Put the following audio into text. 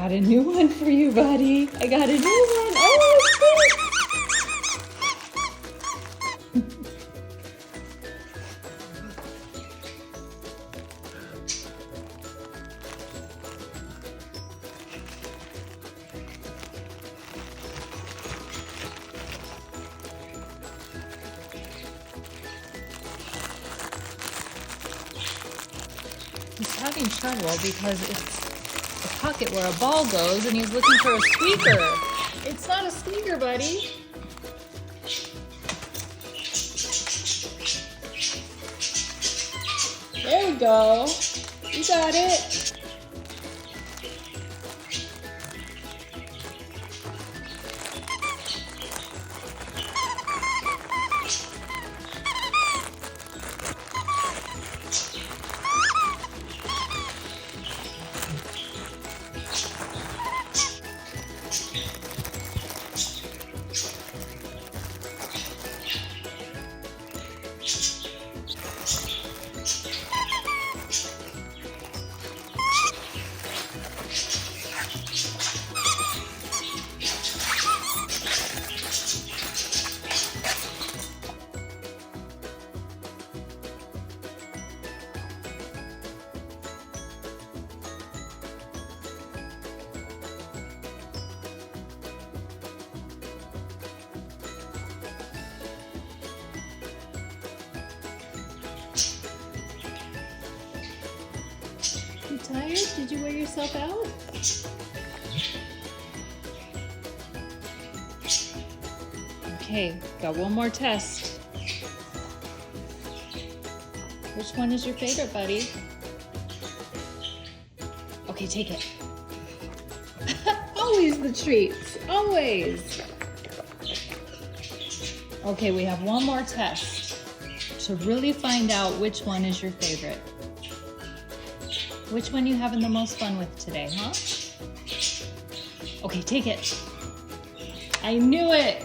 got a new one for you, buddy. I got a new one. Oh, it's pink. He's having trouble because it's the pocket where a ball goes and he's looking for a squeaker. It's not a squeaker, buddy. There we go. You got it. You tired? Did you wear yourself out? Okay, got one more test. Which one is your favorite, buddy? Okay, take it. Always the treats, always. Okay, we have one more test to really find out which one is your favorite. Which one you having the most fun with today, huh? Okay, take it. I knew it.